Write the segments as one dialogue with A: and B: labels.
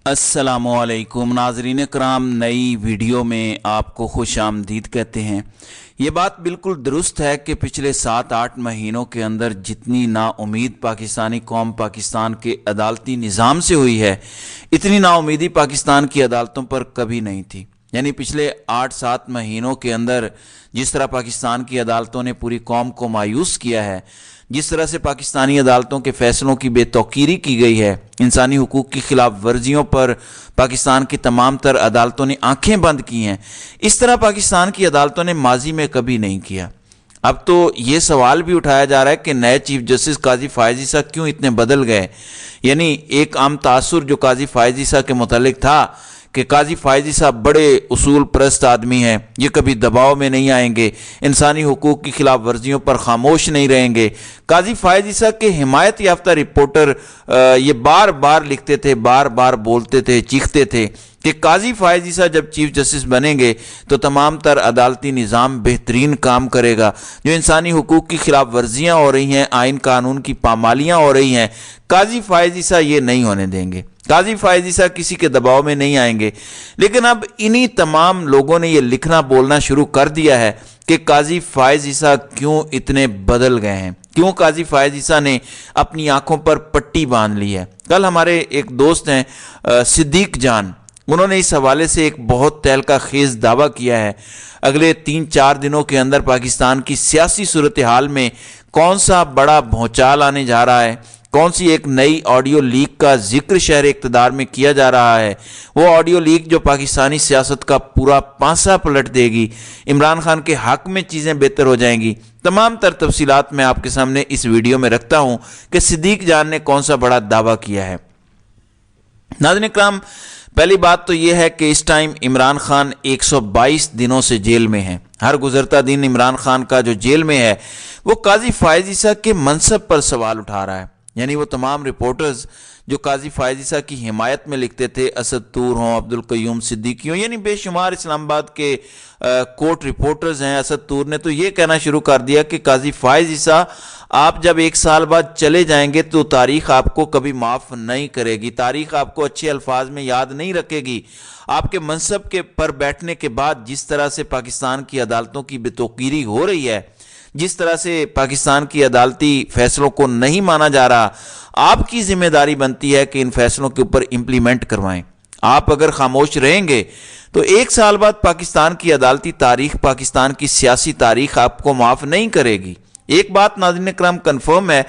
A: अस्सलामु अलैकुम नाजरीन कराम, नई वीडियो में आपको खुश आमदीद कहते हैं। ये बात बिल्कुल दुरुस्त है कि पिछले 7-8 महीनों के अंदर जितनी नाउमीद पाकिस्तानी कौम पाकिस्तान के अदालती निज़ाम से हुई है, इतनी नाउमीदी पाकिस्तान की अदालतों पर कभी नहीं थी। यानी पिछले 8-7 महीनों के अंदर जिस तरह पाकिस्तान की अदालतों ने पूरी कौम को मायूस किया है, जिस तरह से पाकिस्तानी अदालतों के फैसलों की बेतौकीरी की गई है, इंसानी हुकूक की खिलाफ वर्जियों पर पाकिस्तान की तमाम तर अदालतों ने आंखें बंद की हैं, इस तरह पाकिस्तान की अदालतों ने माजी में कभी नहीं किया। अब तो ये सवाल भी उठाया जा रहा है कि नए चीफ जस्टिस काजी फ़ाइज़ ईसा क्यों इतने बदल गए। यानी एक आम तासुर जो काजी फ़ाइज़ ईसा के मुतालिक था कि काजी फ़ाइज़ ईसा बड़े उसूल परस्त आदमी हैं, ये कभी दबाव में नहीं आएंगे, इंसानी हुकूक की खिलाफ वर्जियों पर खामोश नहीं रहेंगे। काजी फ़ाइज़ ईसा के हिमायत याफ्ता रिपोर्टर ये बार बार लिखते थे, बार बार बोलते थे, चीखते थे कि काजी फ़ाइज़ ईसा जब चीफ जस्टिस बनेंगे तो तमाम तर अदालती निज़ाम बेहतरीन काम करेगा। जो इंसानी हुकूक की खिलाफ वर्जियाँ हो रही हैं, आइन कानून की पामालियाँ हो रही हैं, काजी फ़ाइज़ ईसा ये नहीं होने देंगे। काजी फ़ाइज़ ईसा किसी के दबाव में नहीं आएंगे। लेकिन अब इन्हीं तमाम लोगों ने ये लिखना बोलना शुरू कर दिया है कि काजी फ़ाइज़ ईसा क्यों इतने बदल गए हैं, क्यों काजी फ़ाइज़ ईसा ने अपनी आंखों पर पट्टी बांध ली है। कल हमारे एक दोस्त हैं सिद्दीक जान, उन्होंने इस हवाले से एक बहुत तहलका खेज दावा किया है। अगले 3-4 दिनों के अंदर पाकिस्तान की सियासी सूरत हाल में कौन सा बड़ा भौचाल आने जा रहा है, कौन सी एक नई ऑडियो लीक का जिक्र शहर इक़्तिदार में किया जा रहा है, वो ऑडियो लीक जो पाकिस्तानी सियासत का पूरा पांसा पलट देगी, इमरान खान के हक में चीज़ें बेहतर हो जाएंगी। तमाम तर तफसीलात मैं आपके सामने इस वीडियो में रखता हूं कि सिद्दीक जान ने कौन सा बड़ा दावा किया है। नाज़रीन इकराम, पहली बात तो यह है कि इस टाइम इमरान खान 122 दिनों से जेल में हैं। हर गुजरता दिन इमरान खान का जो जेल में है वो काजी फ़ाइज़ ईसा के मनसब पर सवाल उठा रहा है। यानी वो तमाम रिपोर्टर्स जो काजी फ़ाइज़ ईसा की हिमायत में लिखते थे, असद तूर हों, अब्दुल क़य्यूम सिद्दीकी हों, यानी बेशुमार इस्लामाबाद के कोर्ट रिपोर्टर्स हैं। असद तूर ने तो ये कहना शुरू कर दिया कि काजी फ़ाइज़ ईसा आप जब 1 साल बाद चले जाएंगे तो तारीख़ आपको कभी माफ़ नहीं करेगी, तारीख़ आपको अच्छे अल्फाज में याद नहीं रखेगी। आपके मनसब के पर बैठने के बाद जिस तरह से पाकिस्तान की अदालतों की बेतौकीरी हो रही है, जिस तरह से पाकिस्तान की अदालती फैसलों को नहीं माना जा रहा, आपकी जिम्मेदारी बनती है कि इन फैसलों के ऊपर इम्प्लीमेंट करवाएं। आप अगर खामोश रहेंगे तो 1 साल बाद पाकिस्तान की अदालती तारीख, पाकिस्तान की सियासी तारीख आपको माफ़ नहीं करेगी। एक बात नाज़रीन करम कन्फर्म है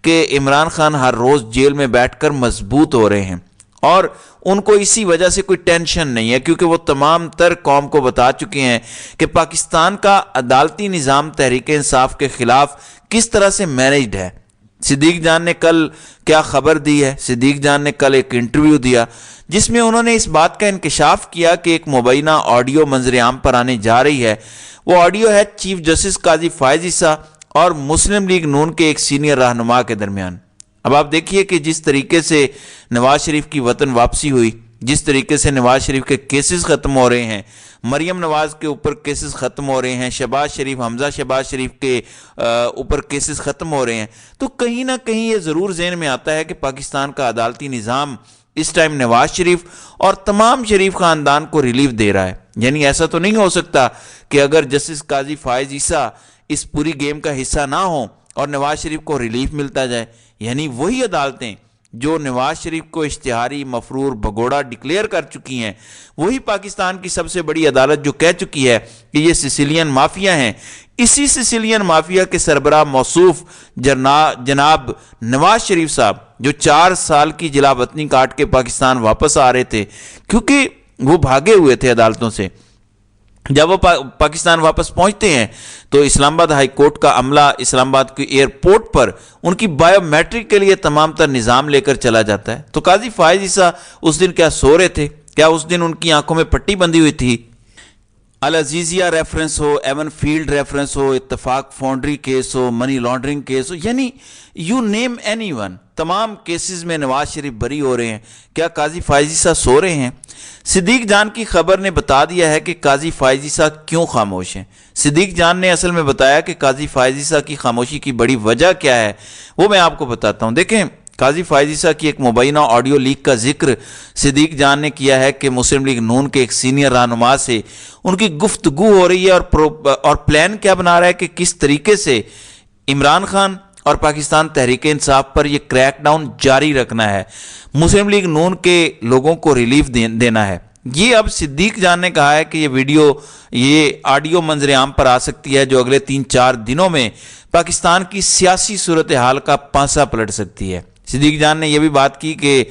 A: कि इमरान खान हर रोज़ जेल में बैठकर मजबूत हो रहे हैं और उनको इसी वजह से कोई टेंशन नहीं है, क्योंकि वो तमाम तर कौम को बता चुके हैं कि पाकिस्तान का अदालती निज़ाम तहरीक इंसाफ के खिलाफ किस तरह से मैनेज्ड है। सिद्दीक जान ने कल क्या खबर दी है, सिद्दीक जान ने कल एक इंटरव्यू दिया जिसमें उन्होंने इस बात का इंकशाफ किया कि एक मुबैना ऑडियो मंजर आम पर आने जा रही है। वो ऑडियो है चीफ जस्टिस काजी फ़ाइज़ ईसा और मुस्लिम लीग नून के एक सीनियर रहनुमा के दरमियान। अब आप देखिए कि जिस तरीके से नवाज शरीफ की वतन वापसी हुई, जिस तरीके से नवाज शरीफ के केसेस ख़त्म हो रहे हैं, मरियम नवाज के ऊपर केसेस ख़त्म हो रहे हैं, शहबाज शरीफ, हमजा शहबाज शरीफ के ऊपर केसेस ख़त्म हो रहे हैं, तो कहीं ना कहीं ये ज़रूर ज़हन में आता है कि पाकिस्तान का अदालती निज़ाम इस टाइम नवाज शरीफ और तमाम शरीफ ख़ानदान को रिलीफ दे रहा है। यानी ऐसा तो नहीं हो सकता कि अगर जस्टिस काजी फ़ाइज़ ईसा इस पूरी गेम का हिस्सा ना हो और नवाज शरीफ को रिलीफ मिलता जाए। यानी वही अदालतें जो नवाज शरीफ को इश्तिहारी मफरूर भगोड़ा डिक्लेयर कर चुकी हैं, वही पाकिस्तान की सबसे बड़ी अदालत जो कह चुकी है कि ये सिसिलियन माफिया हैं, इसी सिसिलियन माफिया के सरबराह मौसूफ जनाब नवाज शरीफ साहब जो 4 साल की जिला वतनी काट के पाकिस्तान वापस आ रहे थे, क्योंकि वो भागे हुए थे अदालतों से। जब वो पाकिस्तान वापस पहुंचते हैं तो इस्लामाबाद हाई कोर्ट का अमला इस्लामाबाद के एयरपोर्ट पर उनकी बायोमेट्रिक के लिए तमाम तर निज़ाम लेकर चला जाता है। तो काजी फ़ाइज़ ईसा उस दिन क्या सो रहे थे? क्या उस दिन उनकी आंखों में पट्टी बंधी हुई थी? अल अजीज़िया रेफरेंस हो, एवन फील्ड रेफरेंस हो, इत्तफाक फाउंड्री केस हो, मनी लॉन्ड्रिंग केस हो, यानी यू नेम एनीवन, तमाम केसेस में नवाज शरीफ बरी हो रहे हैं। क्या काजी फ़ाइज़ ईसा सो रहे हैं? सिद्दीक जान की खबर ने बता दिया है कि काजी फ़ाइज़ ईसा क्यों खामोश हैं। सिद्दीक जान ने असल में बताया कि काजी फ़ाइज़ ईसा की खामोशी की बड़ी वजह क्या है, वो मैं आपको बताता हूँ। देखें, قاضی فائز عیسیٰ کی ایک مبینہ آڈیو لیک کا ذکر صدیق جان نے کیا ہے کہ مسلم لیگ نون کے ایک سینئر رہنما سے ان کی گفتگو ہو رہی ہے اور پلان کیا بنا رہا ہے کہ کس طریقے سے عمران خان اور پاکستان تحریک انصاف پر یہ کریک ڈاؤن جاری رکھنا ہے، مسلم لیگ نون کے لوگوں کو ریلیف دینا ہے۔ یہ اب صدیق جان نے کہا ہے کہ یہ آڈیو منظر عام پر آ سکتی ہے جو اگلے 3-4 دنوں میں پاکستان کی سیاسی صورتحال کا پانسا پلٹ سکتی ہے۔ صدیق جان نے یہ بھی بات کی کہ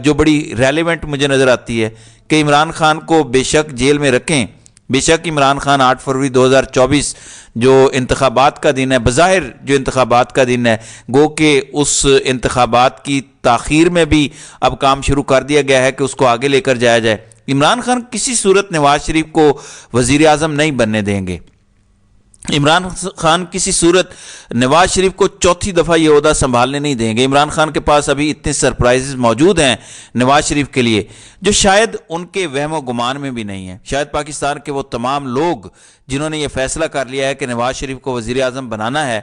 A: جو بڑی ریلیونٹ مجھے نظر آتی ہے کہ عمران خان کو بے شک جیل میں رکھیں، بے شک عمران خان 8 فروری 2024 جو انتخابات کا دن ہے، بظاہر جو انتخابات کا دن ہے، گو کہ اس انتخابات کی تاخیر میں بھی اب کام شروع کر دیا گیا ہے کہ اس کو آگے لے کر جایا جائے۔ عمران خان کسی صورت نواز شریف کو وزیر اعظم نہیں بننے دیں گے۔ عمران خان کسی صورت نواز شریف کو چوتھی دفعہ یہ عہدہ سنبھالنے نہیں دیں گے۔ عمران خان کے پاس ابھی اتنے سرپرائزز موجود ہیں نواز شریف کے لیے جو شاید ان کے وہم و گمان میں بھی نہیں ہیں۔ شاید پاکستان کے وہ تمام لوگ جنہوں نے یہ فیصلہ کر لیا ہے کہ نواز شریف کو وزیر اعظم بنانا ہے،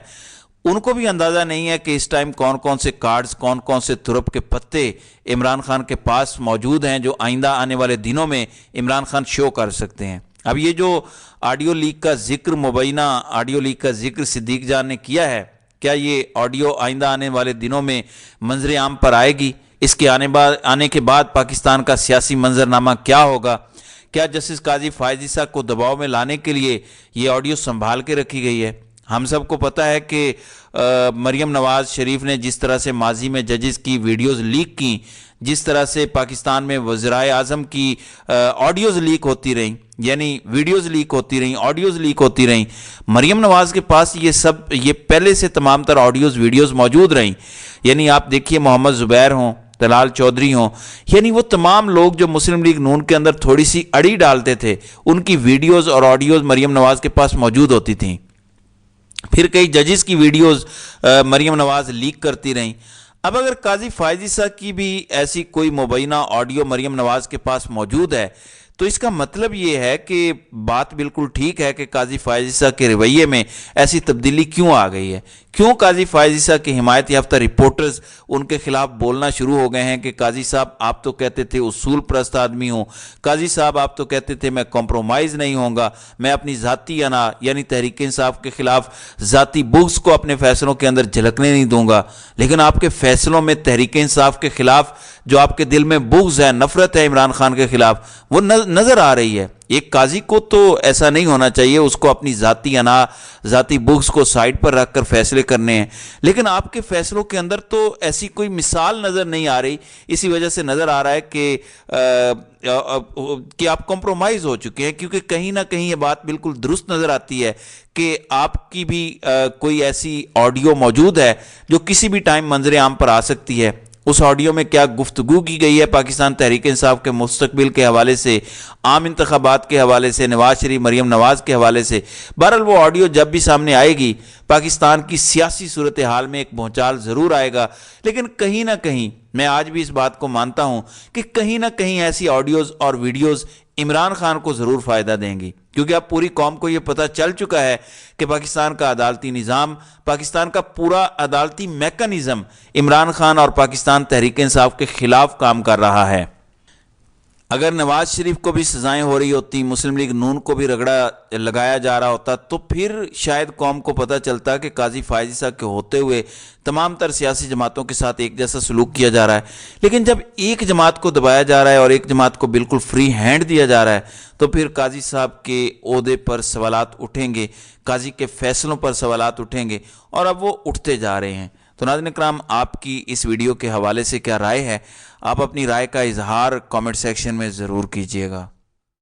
A: ان کو بھی اندازہ نہیں ہے کہ اس ٹائم کون کون سے کارڈز، کون کون سے ترپ کے پتے عمران خان کے پاس موجود ہیں جو آئندہ آنے والے دنوں میں عمران خان شو کر سکتے ہیں۔ اب یہ جو آڈیو لیک کا ذکر، مبینہ آڈیو لیک کا ذکر صدیق جان نے کیا ہے، کیا یہ آڈیو آئندہ آنے والے دنوں میں منظر عام پر آئے گی؟ اس کے آنے کے بعد پاکستان کا سیاسی منظرنامہ کیا ہوگا؟ کیا جسٹس قاضی فائز عیسیٰ کو دباؤ میں لانے کے لیے یہ آڈیو سنبھال کے رکھی گئی ہے؟ ہم سب کو پتہ ہے کہ مریم نواز شریف نے جس طرح سے ماضی میں ججز کی ویڈیوز لیک کی، جس طرح سے پاکستان میں وزرائے اعظم کی آڈیوز لیک ہوتی رہیں، یعنی ویڈیوز لیک ہوتی رہیں، آڈیوز لیک ہوتی رہیں، مریم نواز کے پاس یہ پہلے سے تمام تر آڈیوز ویڈیوز موجود رہیں۔ یعنی آپ دیکھیے محمد زبیر ہوں، طلال چودھری ہوں، یعنی وہ تمام لوگ جو مسلم لیگ نون کے اندر تھوڑی سی اڑی ڈالتے تھے، ان کی ویڈیوز اور آڈیوز مریم نواز کے پاس موجود ہوتی تھیں۔ پھر کئی ججز کی ویڈیوز مریم نواز لیک کرتی رہیں۔ اب اگر قاضی فائز عیسیٰ کی بھی ایسی کوئی مبینہ آڈیو مریم نواز کے پاس موجود ہے تو اس کا مطلب یہ ہے کہ بات بالکل ٹھیک ہے کہ قاضی فائز عیسیٰ کے رویے میں ایسی تبدیلی کیوں آ گئی ہے؟ کیوں قاضی فائز عیسیٰ کے حمایت یافتہ رپورٹرز ان کے خلاف بولنا شروع ہو گئے ہیں کہ قاضی صاحب آپ تو کہتے تھے اصول پرست آدمی ہوں، قاضی صاحب آپ تو کہتے تھے میں کمپرومائز نہیں ہوں گا، میں اپنی ذاتی انا یعنی تحریک انصاف کے خلاف ذاتی بغض کو اپنے فیصلوں کے اندر جھلکنے نہیں دوں گا، لیکن آپ کے فیصلوں میں تحریک انصاف کے خلاف جو آپ کے دل میں بغض ہے، نفرت ہے عمران خان کے خلاف، وہ نظر آ رہی ہے۔ ایک قاضی کو تو ایسا نہیں ہونا چاہیے، اس کو اپنی ذاتی انا، ذاتی بغض کو سائڈ پر رکھ کر فیصلے کرنے ہیں، لیکن آپ کے فیصلوں کے اندر تو ایسی کوئی مثال نظر نہیں آ رہی۔ اسی وجہ سے نظر آ رہا ہے کہ آپ کمپرومائز ہو چکے ہیں، کیونکہ کہیں نہ کہیں یہ بات بالکل درست نظر آتی ہے کہ آپ کی بھی کوئی ایسی آڈیو موجود ہے جو کسی بھی ٹائم منظر عام پر آ سکتی ہے۔ اس آڈیو میں کیا گفتگو کی گئی ہے پاکستان تحریک انصاف کے مستقبل کے حوالے سے، عام انتخابات کے حوالے سے، نواز شریف مریم نواز کے حوالے سے؟ بہرحال وہ آڈیو جب بھی سامنے آئے گی پاکستان کی سیاسی صورتحال میں ایک بھونچال ضرور آئے گا، لیکن کہیں نہ کہیں میں آج بھی اس بات کو مانتا ہوں کہ کہیں نہ کہیں ایسی آڈیوز اور ویڈیوز عمران خان کو ضرور فائدہ دیں گی، کیونکہ اب پوری قوم کو یہ پتہ چل چکا ہے کہ پاکستان کا عدالتی نظام، پاکستان کا پورا عدالتی میکانزم عمران خان اور پاکستان تحریک انصاف کے خلاف کام کر رہا ہے۔ اگر نواز شریف کو بھی سزائیں ہو رہی ہوتی، مسلم لیگ نون کو بھی رگڑا لگایا جا رہا ہوتا، تو پھر شاید قوم کو پتہ چلتا کہ قاضی فائز عیسیٰ کے ہوتے ہوئے تمام تر سیاسی جماعتوں کے ساتھ ایک جیسا سلوک کیا جا رہا ہے۔ لیکن جب ایک جماعت کو دبایا جا رہا ہے اور ایک جماعت کو بالکل فری ہینڈ دیا جا رہا ہے تو پھر قاضی صاحب کے عہدے پر سوالات اٹھیں گے، قاضی کے فیصلوں پر سوالات اٹھیں گے، اور اب وہ اٹھتے جا رہے ہیں۔ تو ناظرین کرام، آپ کی اس ویڈیو کے حوالے سے کیا رائے ہے؟ آپ اپنی رائے کا اظہار کامنٹ سیکشن میں ضرور کیجیے گا۔